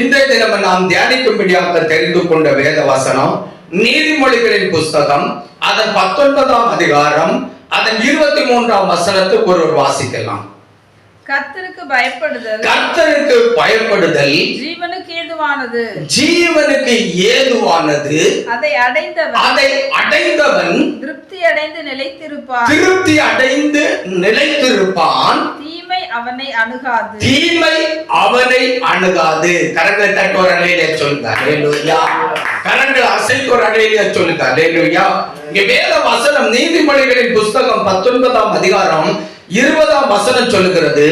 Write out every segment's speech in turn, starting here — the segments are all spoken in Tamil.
இன்றைய தினம் நாம் தியானிக்கும்படியாக தெரிந்து கொண்ட வேத வசனம் நீதிமொழிகளின் புஸ்தகம் அதன் 19ஆம் அதிகாரம் அதன் 23ஆம் வசனத்துக்கு ஒருவர் வாசிக்கலாம். கர்த்தருக்கு பயப்படுதல் ஜீவனுக்கு ஏதுவானது. அதை அடைந்தவன் திருப்தி அடைந்து நிலைத்திருப்பான். தீமை அவனை அணுகாது. கரங்களை தட்டி ஒரு அல்லேலூயா சொல்லுங்க. அல்லேலூயா. கரங்களை அசைத்து ஒரு அல்லேலூயா சொல்லுங்க. அல்லேலூயா. இங்கே வேத வசனம் நீதிமொழிகளின் புஸ்தகம் 19ஆம் அதிகாரம் 20ஆம் வசனம் சொல்லுகிறது,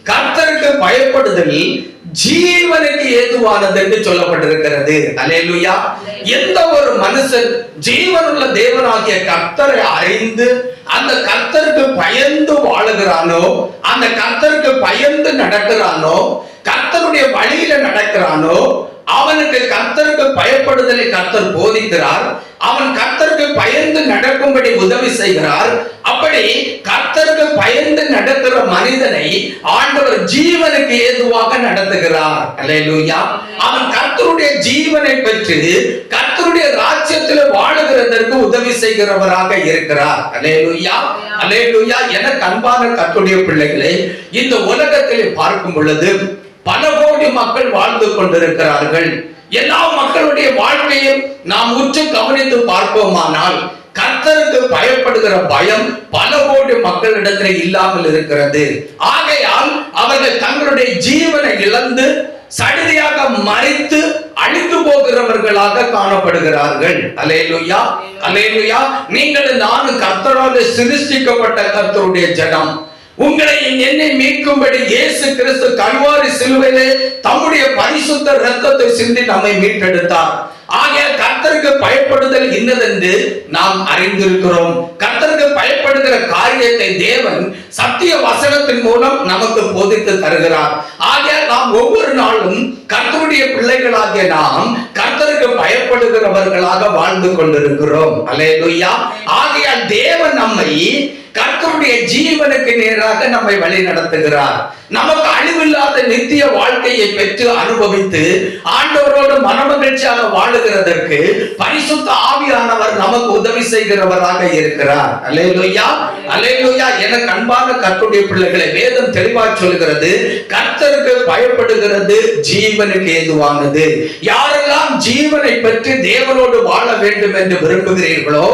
கர்த்தருக்கு பயப்படுதல் ஜீவனுக்கு ஏதுவானது என்று சொல்லப்பட்டிருக்கிறது. அல்லேலூயா. எந்த ஒரு மனுஷன் ஜீவனுள்ள தேவனாகிய கர்த்தரை அறிந்து அந்த கர்த்தருக்கு பயந்து வாழுகிறானோ, அந்த கர்த்தருக்கு பயந்து நடக்கிறானோ, கர்த்தருடைய வழியில நடக்கிறானோ, அவனுக்கு கர்த்தருக்கு பயப்படுதலை கர்த்தர் போதிக்கிறார். அவன் கர்த்தருக்கு பயந்து நடக்கும்படி உதவி செய்கிறார். அப்படி கர்த்தருக்கு பயந்து நடக்கிற மனிதனை ஆண்டவர் ஜீவனுக்கு ஏதுவாக நடத்துகிறார். அல்லேலூயா. அவன் கர்த்தருடைய ஜீவனை பெற்று கர்த்தருடைய ராஜ்யத்தில் வாழுகிறதற்கு உதவி செய்கிறவராக இருக்கிறார். அல்லேலூயா. அல்லேலூயா. எனக்கு அன்பான கர்த்தருடைய பிள்ளைகளை, இந்த உலகத்தில் பார்க்கும் பொழுது பல கோடி மக்கள் வாழ்ந்து கொண்டிருக்கிறார்கள். எல்லா மக்களுடைய வாழ்க்கையும் நாம் உற்று கவனித்து பார்ப்போமானால் கர்த்தருக்கு பயப்படுகிற பயம் பல கோடி மக்களிடத்தில் இல்லாமல் இருக்கிறது. ஆகையால் அவர்கள் தங்களுடைய ஜீவனை இழந்து சடுதியாக மறித்து அழிந்து போகிறவர்களாக காணப்படுகிறார்கள். அல்லேலூயா. அல்லேலூயா. நீங்கள் நானும் கர்த்தரால் சிருஷ்டிக்கப்பட்ட கர்த்தருடைய ஜனம். உங்களை என்னை மீட்கும்படி இயேசு கிறிஸ்து கல்வாரி சிலுவையிலே தம்முடைய பரிசுத்த இரத்தத்தை சிந்தி நம்மை மீட்டெடுத்தார். ஆகிய கர்த்தருக்கு பயப்படுதல் இன்னதென்று நாம் அறிந்திருக்கிறோம். கர்த்தருக்கு பயப்படுகிற காரியத்தை தேவன் சத்திய வசனத்தின் மூலம் நமக்கு போதித்து தருகிறார். ஆகிய நாம் ஒவ்வொரு நாளும் கர்த்தருடைய பிள்ளைகளாகிய நாம் கர்த்தருக்கு பயப்படுகிறவர்களாக வாழ்ந்து கொண்டிருக்கிறோம். அல்லேலூயா. ஆகிய தேவன் நம்மை கர்த்தருடைய ஜீவனுக்கு நேராக நம்மை வழி நடத்துகிறார். நமக்கு அழிவில்லாத நித்திய வாழ்க்கையை பெற்று அனுபவித்து ஆண்டவரோடு மனமகிழ்ச்சியாக வாழுகிறதற்கு பரிசுத்த ஆவியானவர் நமக்கு உதவி செய்கிறவராக இருக்கிறார். அல்லேலூயா. அல்லேலூயா. எனக்கு அன்பான கர்த்தருடைய பிள்ளைகளை, வேதம் தெளிவாக சொல்கிறது, கர்த்தருக்கு பயப்படுகிறது ஜீவனுக்கு ஏதுவானது. யாரெல்லாம் ஜீவனை பெற்று தேவனோடு வாழ வேண்டும் என்று விரும்புகிறீர்களோ,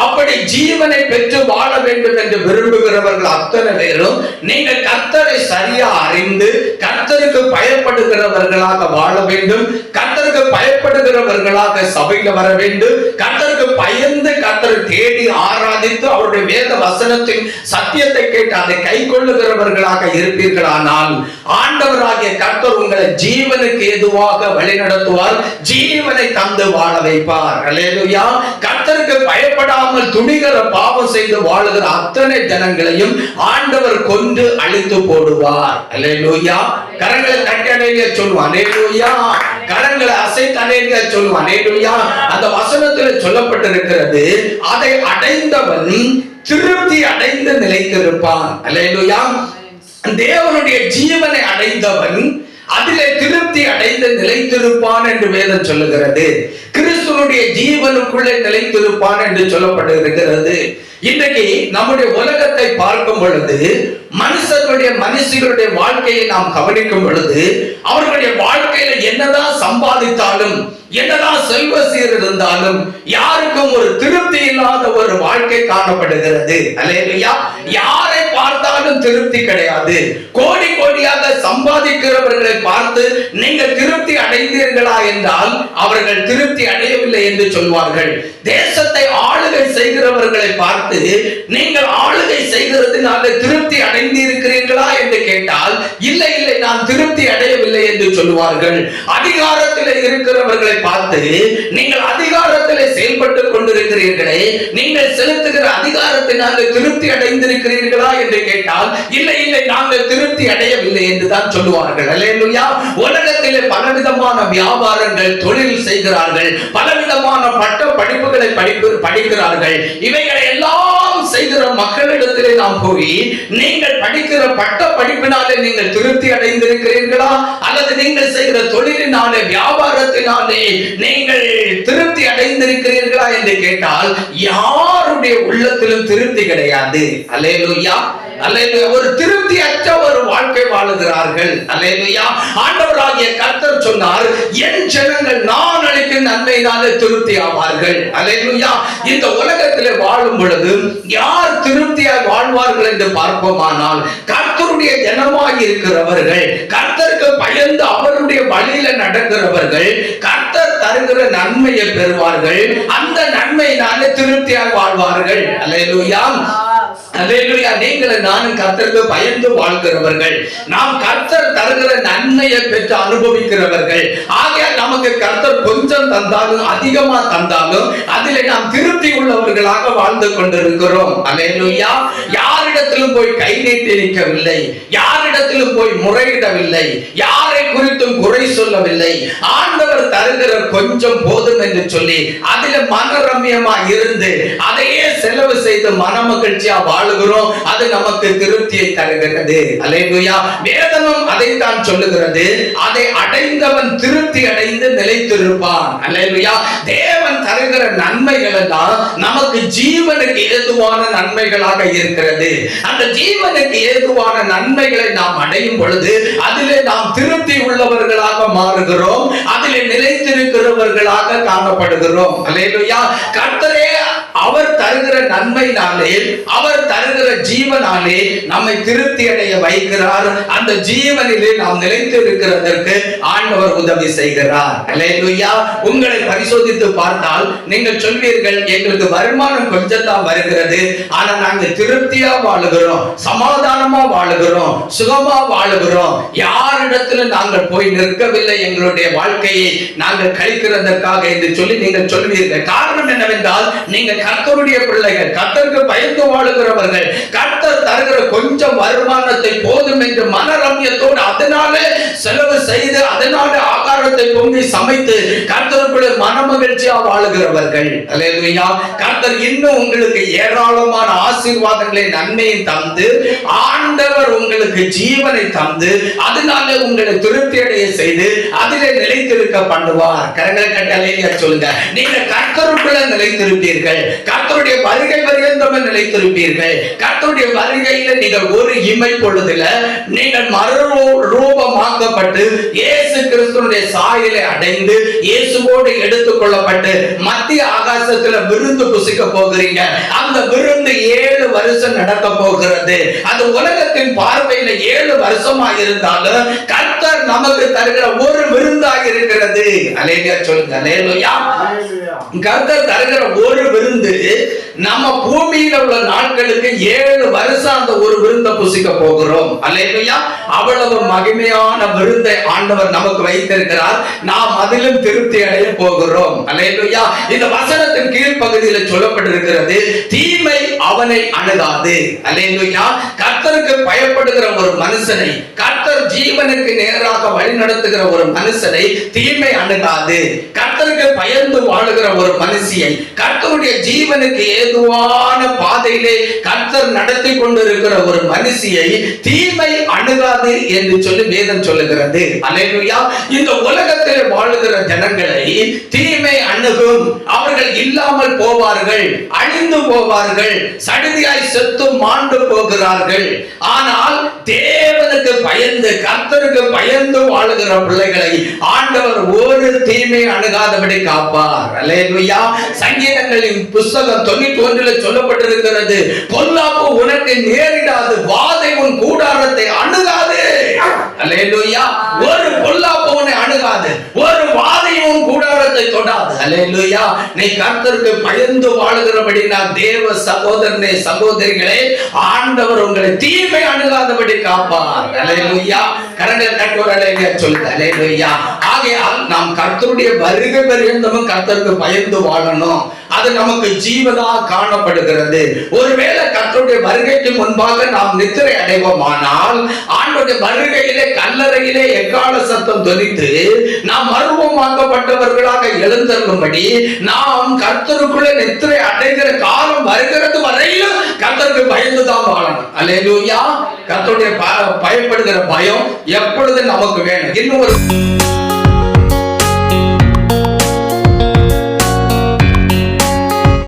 அப்படி ஜீவனை பெற்று வாழ வேண்டும் என்று விரும்புகிறவர்கள் அத்தனை பேரும் நீங்கள் கர்த்தரை சரியா அறிந்து கர்த்தருக்கு பயப்படுகிறவர்களாக வாழ வேண்டும். கர்த்தருக்கு பயப்படுகிறவர்களாக சபையில வர வேண்டும். கர்த்தருக்கு பயந்து கர்த்தரை தேடி ஆராதித்து அவருடைய வேத வசனத்தின் சத்தியத்தை கேட்டு அதை கை கொள்ளுகிறவர்களாக இருப்பீர்களானால் ஆண்டவராகிய கர்த்தர் உங்களை ஜீவனுக்கு ஏதுவாக வழி நடத்துவார். ஜீவனை தந்து வாழ வைப்பார். அல்லேலூயா. கர்த்தருக்கு பயப்படாமல் துணிகர பாவம் செய்து வாழுகிற அத்தனை ஜனங்களையும் ஆண்டவர் கொண்டு அழித்து போடுவார். அல்லேலூயா. கரங்களை தட்டி அல்லேலூயா சொல்லுவான். அல்லேலூயா. கரங்களை அசைத்து அல்லேலூயா சொல்லுவான். அல்லேலூயா. அந்த வசனத்தில் சொல்லப்பட்டிருக்கிறது, அதை அடைந்தவன் திருப்தி அடைந்து நிலைத்திருப்பான். அல்லேலூயா. தேவனுடைய ஜீவனை அடைந்தவன் அதிலே திருப்தி அடைந்து நிலைத்திருப்பான் என்று வேதம் சொல்லுகிறது. கிறிஸ்துவனுடைய ஜீவனுக்குள்ளே நிலைத்திருப்பான் என்று சொல்லப்பட்டிருக்கிறது. இன்றைக்கு நம்முடைய உலகத்தை பார்க்கும் பொழுது மனுஷர்களுடைய வாழ்க்கையை நாம் கவனிக்கும் பொழுது அவர்களுடைய வாழ்க்கையில என்னதான் சம்பாதித்தாலும் என்னதான் செல்வ சீர் இருந்தாலும் யாருக்கும் ஒரு திருப்தி இல்லாத ஒரு வாழ்க்கை காணப்படுகிறது. அல்லேலூயா. யாரை பார்த்தாலும் திருப்தி கிடையாது. கோடி கோடியாக சம்பாதிக்கிறவர்களை பார்த்து நீங்கள் திருப்தி அடைந்தீர்களா என்றால் அவர்கள் திருப்தி அடையவில்லை என்று சொல்வார்கள். தேசத்தை ஆளுகை செய்கிறவர்களை பார்த்து நீங்கள் ஆளுகை செய்கிறதுனால திருப்தி அடைந்திருக்கிறீர்களா என்று கேட்டால் இல்லை இல்லை, நான் திருப்தி அடையவில்லை என்று சொல்வார்கள். அதிகாரத்தில் இருக்கிறவர்களை பார்த்து நீங்கள் அதிகாரத்தில் செயல்பட்டு கொண்டிருக்கிறீர்களே, நீங்கள் செலுத்துகிற அதிகாரத்தினால் திருப்தி அடைந்திருக்கிறீர்களா என்று கேட்டால் இல்லை இல்லை, நாங்கள் திருப்தி அடையவில்லை என்று தான் சொல்லுவார்கள். அல்லேலூயா. உலகத்திலே பலவிதமான வியாபாரங்கள், தொழில் செய்கிறார்கள், பலவிதமான பட்ட படிப்புகளை படிக்கிறார்கள். இவைகளை எல்லாம் செய்கிற மக்களிடத்திலே நாம் போய், நீங்கள் படிக்கிற பட்ட படிப்பினாலே நீங்கள் திருப்தி அடைந்திருக்கிறீர்களா, அல்லது நீங்கள் செய்கிற தொழிலினாலே வியாபாரத்தினாலே நீங்கள் திருப்தி அடைந்திருக்கிறீர்களா என்று கேட்டால் யாருடைய உள்ளத்திலும் திருப்தி கிடையாது. அல்லேலூயா, அல்லேலூயா. ஒரு திருப்தி அற்ற ஒரு வாழ்க்கை வாழுகிறார்கள். அல்லேலூயா. ஆண்டவராகிய கர்த்தர் சொன்னார், என் ஜனங்கள் நான் அளிக்கும் நன்மையினாலே திருப்தி ஆவார்கள். அல்லேலூயா. இந்த உலகத்திலே வாழும் பொழுது யார் திருப்தியாய் வாழ்வார்கள் என்று பார்ப்போமானால், கர்த்தருடைய ஜனமாய் இருக்கிறவர்கள், கர்த்தருக்கு பயந்து அவருடைய வழியில நடக்கிறவர்கள், கர்த்தர் தருகிற நன்மையை பெறுவார்கள். அந்த நன்மையினாலே திருப்தியாய் வாழ்வார்கள். அல்லேலூயா, அல்லேலூயா. நீங்களும் நானும் கர்த்தருக்கு பயந்து வாழ்கிறவர்கள், நாம் கர்த்தர் தருகிற நன்மையை பெற்று அனுபவிக்கிறவர்கள். ஆகையால் நமக்கு கர்த்தர் கொஞ்சம் தந்தாலும் அதிகமா தந்தாலும் அதிலே நாம் திருப்தி உள்ளவர்களாக வாழ்ந்து கொண்டிருக்கிறோம். அல்லேலூயா. யாரிடத்திலும் போய் கை நீட்டி நிற்கவில்லை, யாரிடத்திலும் போய் முறையிடவில்லை, யாரை குறித்தும் குறை சொல்லவில்லை. ஆண்டவர் தருகிற கொஞ்சம் போதும் என்று சொல்லி அதில் மனரம்யமா இருந்து அதையே செலவு செய்து மனமகிழ்ச்சியா வாழுகிறோம். அது நமக்கு திருப்தியை தருகிறது. அல்லேலூயா. வேதமும் அதைத்தான் சொல்லுகிறது, அதை அடைந்தவன் திருப்தி அடைந்து நிலைத்திருப்பான். அல்லேலூயா. தேவன் தருகிற நன்மைகள் எல்லாம் நமக்கு ஜீவனுக்கு ஏதுவான நன்மைகளாக இருக்கிறது. அந்த ஜீவனுக்கு ஏதுவான நன்மைகளை நாம் அடையும் பொழுது அதிலே நாம் திருப்தி உள்ளவர்களாக மாறுகிறோம், அதிலே நிலைத்திருக்கிறவர்களாக காணப்படுகிறோம். அல்லேலூயா. கர்த்தரே அவர் தருகிற நன்மையினாலே, அவர் தருகிற ஜீவனாலே நம்மை திருப்தி அடைய வைக்கிறார். அந்த ஜீவனிலே நாம் நிலைத்து இருக்கிறதற்கு ஆண்டவர் உதவி செய்கிறார். அல்லேலூயா. உங்களை பரிசோதித்து பார்த்தால் நீங்கள் சொல்வீர்கள், எங்களுக்கு வருமானம் கொஞ்சம் தான் வருகிறது, ஆனா நாங்கள் திருப்தியா வாழுகிறோம், சமாதானமா வாழுகிறோம், சுகமா வாழுகிறோம், யாரிடத்துல நாங்கள் போய் நிற்கவில்லை எங்களுடைய வாழ்க்கையை நாங்கள் கழிக்கிறதற்காக என்று சொல்லி நீங்கள் சொல்வீர்கள். காரணம் என்னவென்றால், நீங்கள் கர்த்தருடைய பிள்ளைகள், கர்த்தருக்கு பயந்து வாழுகிறவர்கள், கர்த்தர் தருகிற கொஞ்சம் வருமானத்தை போதும் என்று மனரம்யத்தோடு அதனாலே செலவு செய்து அதனாலே ஆகாரத்தை பொங்கி சமைத்து கர்த்தருக்குள்ள மனமகிழ்ச்சியா வாழுகிறவர்கள். அல்லேலூயா. கர்த்தர் இன்னும் உங்களுக்கு ஏராளமான ஆசீர்வாதங்களை நன்மையை தந்து, ஆண்டவர் உங்களுக்கு ஜீவனை தந்து அதனாலே உங்களை திருப்தி அடைய செய்து அதிலே நிலைத்திருக்க பண்ணுவார். கரங்களை கட்டி அல்லேலூயா சொல்லுங்க. நீங்க கர்த்தருக்குள்ள நிலைத்திருப்பீர்கள், கர்த்தருடைய வருகை பரியந்தம் நிலைத்திருப்பீர்கள். கர்த்தருடைய வருகையில நீங்கள் ஒரு இமை பொழுதுல நீங்கள் மறுரூபமாக்கப்பட்டு இயேசு கிறிஸ்துவினுடைய சாயலை அடைந்து இயேசுவோடு எடுத்துக் கொள்ளப்பட்டு மத்திய ஆகாசத்துல விருந்து புசிக்க போகிறீங்க. அந்த விருந்து 7 வருஷம் நடக்க போகிறது. அது உலகத்தின் பார்வையில 7 வருஷமா இருந்தாலும் கர்த்தர் நமக்கு தருகிற ஒரு விருந்தாக இருக்கிறது. அல்லேலூயா சொல்லுங்க. அல்லேலூயா. கர்த்தர் தருகிற ஒரு விருந்து நம்ம பூமியில உள்ள நாட்களுக்கு 7 வருஷம் அந்த ஒரு விருந்தை புசிக்க போகிறோம். அல்லேலூயா. அவ்வளவு மகிமையான விருந்தை ஆண்டவர் நமக்கு வைத்திருக்கிறார். நாம் அதிலும் திருப்தி அடைய போகிறோம். அல்லேலூயா. இந்த வசனத்தின் கீழ் பகுதியில் சொல்லப்பட்டிருக்கிறது, தீமை அவனை அணுகாது. அல்லேலூயா. கர்த்தருக்கு பயப்படுகிற ஒரு மனுஷனை, கர்த்தர் ஜீவனுக்கு நேராக வழி நடத்துகிற ஒரு மனுஷனை தீமை அணுகாது. கர்த்தருக்கு பயந்து வாழுகிற ஒரு மனுஷியை, கர்த்தருடைய ஜீவனுக்கு ஏதுவான பாதையிலே கர்த்தர் நடத்தி கொண்டிருக்கிற ஒரு மனுஷியை தீமை அணுகாது என்று சொல்லி வேதம் சொல்லுகிறது. அல்லேலூயா. இந்த உலகத்தில் வாழுகிற ஜனங்களை தீமை அணுகும். அவர்கள் இல்லாமல் போவார்கள், அழிந்து போவார்கள், சடுதியாய் செத்து மாண்டு போகிறார்கள். ஆனால் தேவனுக்கு பயந்து, கர்த்தருக்கு பயந்து வாழுகிற பிள்ளைகளை ஆண்டவர் ஒரு தீமை அணுகாதபடி காப்பார். அல்லேலூயா. சங்கீதங்களின் புத்தகம் 91 சொல்லப்பட்டிருக்கிறது, பொல்லாப்பு உனக்கு நேரிடாது, வாதை உன் கூடாரத்தை அணுகாது. அல்லேலூயா. ஒரு பொல்லாப்பு உன்னை அணுகாது, ஒரு வாதையும் உன் கூடாரத்தை தொடாது. அல்லேலூயா. நீ கர்த்தருக்கு பயந்து வாழுகிறபடி நான் தேவ சகோதரனே, சகோதரிகளே, ஆண்டவர் உங்களை தீமை அணுகாதபடி காப்பார். அல்லேலூயா. கரங்களை தட்டி ஒரு அல்லேலூயா சொல்லுங்க. அல்லேலூயா. ஆகையால் நாம் கர்த்தருடைய வருகை பரியந்தமும் கர்த்தருக்கு பயந்து வாழணும். அது நமக்கு ஜீவனா காணப்படுகிறது. ஒருவேளை கர்த்தருடைய வருகைக்கு முன்பாக நாம் நித்திரை அடைவோமானால், ஆண்டவருடைய வருகையிலே கல்லறையிலே எக்கால சத்தம் தொனித்து நாம் மர்மமாக்கப்பட்டவர்களாக எழுந்தருளும்படி நாம் கர்த்தருக்குள்ளே நித்திரை அடைகிற காலம் வருகிறது வரையிலும் கர்த்தருக்கு தான் வாழணும். அல்லேலூயா. கர்த்தருடைய பயப்படுகிற பயம் எப்பொழுது நமக்கு வேணும். இன்னும் ஒரு